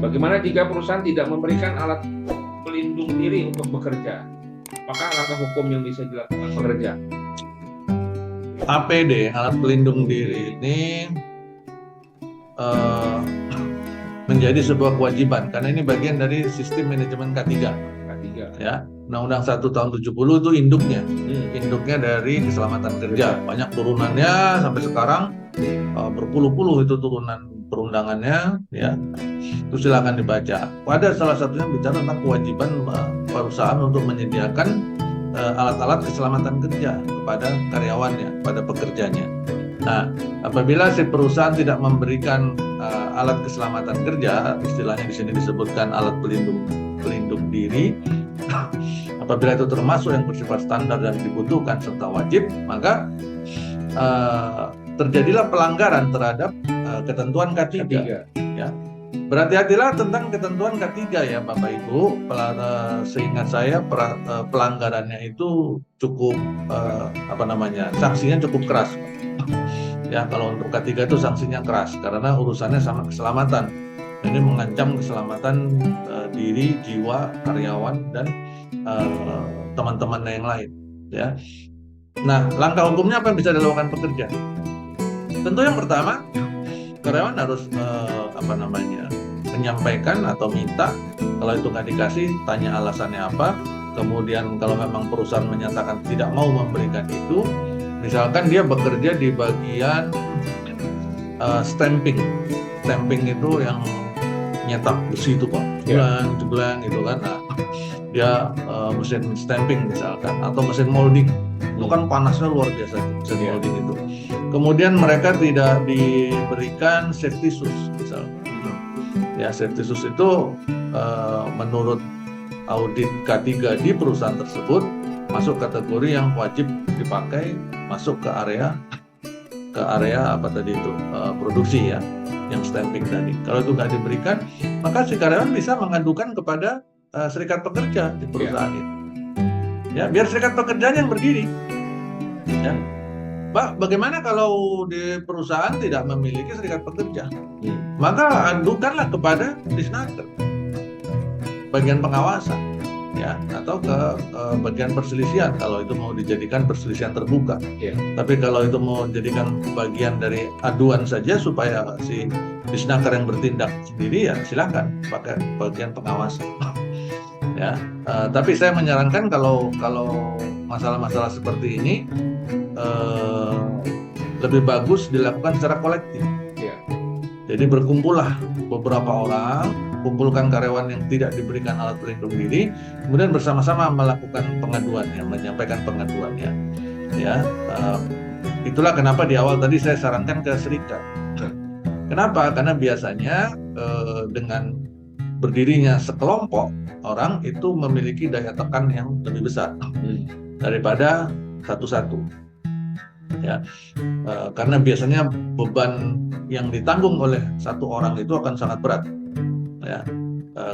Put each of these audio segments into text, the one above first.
Bagaimana jika perusahaan tidak memberikan alat pelindung diri untuk bekerja? Apakah langkah hukum yang bisa dilakukan pekerja? APD, alat pelindung diri ini menjadi sebuah kewajiban karena ini bagian dari sistem manajemen K3. Ya, Undang-Undang 1 tahun 70 itu induknya dari keselamatan kerja. Banyak turunannya sampai sekarang berpuluh-puluh itu turunan perundangannya, ya. Itu silakan dibaca. Ada salah satunya bicara tentang kewajiban perusahaan untuk menyediakan alat-alat keselamatan kerja kepada karyawannya, kepada pekerjanya. Nah, apabila si perusahaan tidak memberikan alat keselamatan kerja, istilahnya di sini disebutkan alat pelindung diri, apabila itu termasuk yang bersifat standar dan dibutuhkan serta wajib, maka terjadilah pelanggaran terhadap ketentuan K3. Ya. Berhati-hatilah tentang ketentuan K3 ya Bapak Ibu. Seingat saya pelanggarannya itu cukup sanksinya cukup keras. Ya, kalau untuk K3 itu sanksinya keras karena urusannya sama keselamatan. Ini mengancam keselamatan diri, jiwa karyawan dan teman-teman yang lain. Ya. Nah, langkah hukumnya apa yang bisa dilakukan pekerja? Tentu yang pertama, karyawan harus menyampaikan atau minta. Kalau itu nggak dikasih, tanya alasannya apa. Kemudian kalau memang perusahaan menyatakan tidak mau memberikan itu, misalkan dia bekerja di bagian stamping itu yang nyetak besi itu Pak, jeblang gitu kan. Nah, dia mesin stamping misalkan atau mesin molding, itu kan panasnya luar biasa mesin molding itu. Kemudian mereka tidak diberikan safety shoes misalkan. Ya, safety shoes itu menurut audit K3 di perusahaan tersebut masuk kategori yang wajib dipakai, masuk ke area produksi ya, yang stamping tadi. Kalau itu nggak diberikan, maka si karyawan bisa mengadukan kepada serikat pekerja di perusahaan itu. Ya, biar serikat pekerjaan yang berdiri. Ya. Pak, bagaimana kalau di perusahaan tidak memiliki serikat pekerja? Maka adukanlah kepada Disnaker, bagian pengawasan, ya, atau ke bagian perselisihan kalau itu mau dijadikan perselisihan terbuka. Tapi kalau itu mau dijadikan bagian dari aduan saja supaya si Disnaker yang bertindak sendiri, ya silakan pakai bagian pengawasan. Ya, tapi saya menyarankan kalau masalah-masalah seperti ini lebih bagus dilakukan secara kolektif. Jadi berkumpullah beberapa orang, kumpulkan karyawan yang tidak diberikan alat pelindung diri, kemudian bersama-sama melakukan pengaduannya, menyampaikan pengaduannya. Ya, itulah kenapa di awal tadi saya sarankan ke serikat. Kenapa? Karena biasanya dengan berdirinya sekelompok orang itu memiliki daya tekan yang lebih besar daripada satu-satu. Ya, karena biasanya beban yang ditanggung oleh satu orang itu akan sangat berat. Ya,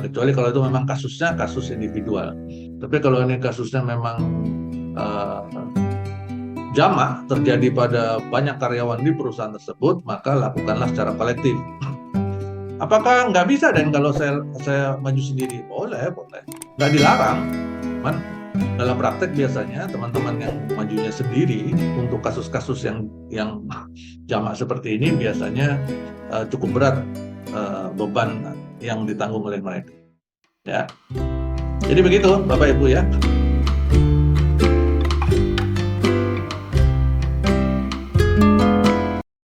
kecuali kalau itu memang kasusnya kasus individual. Tapi kalau ini kasusnya memang jamak terjadi pada banyak karyawan di perusahaan tersebut, maka lakukanlah secara kolektif. Apakah nggak bisa dan kalau saya maju sendiri? Boleh. Nggak dilarang. Dalam praktek biasanya teman-teman yang majunya sendiri untuk kasus-kasus yang jamak seperti ini biasanya cukup berat beban yang ditanggung oleh mereka. Ya. Jadi begitu Bapak Ibu ya.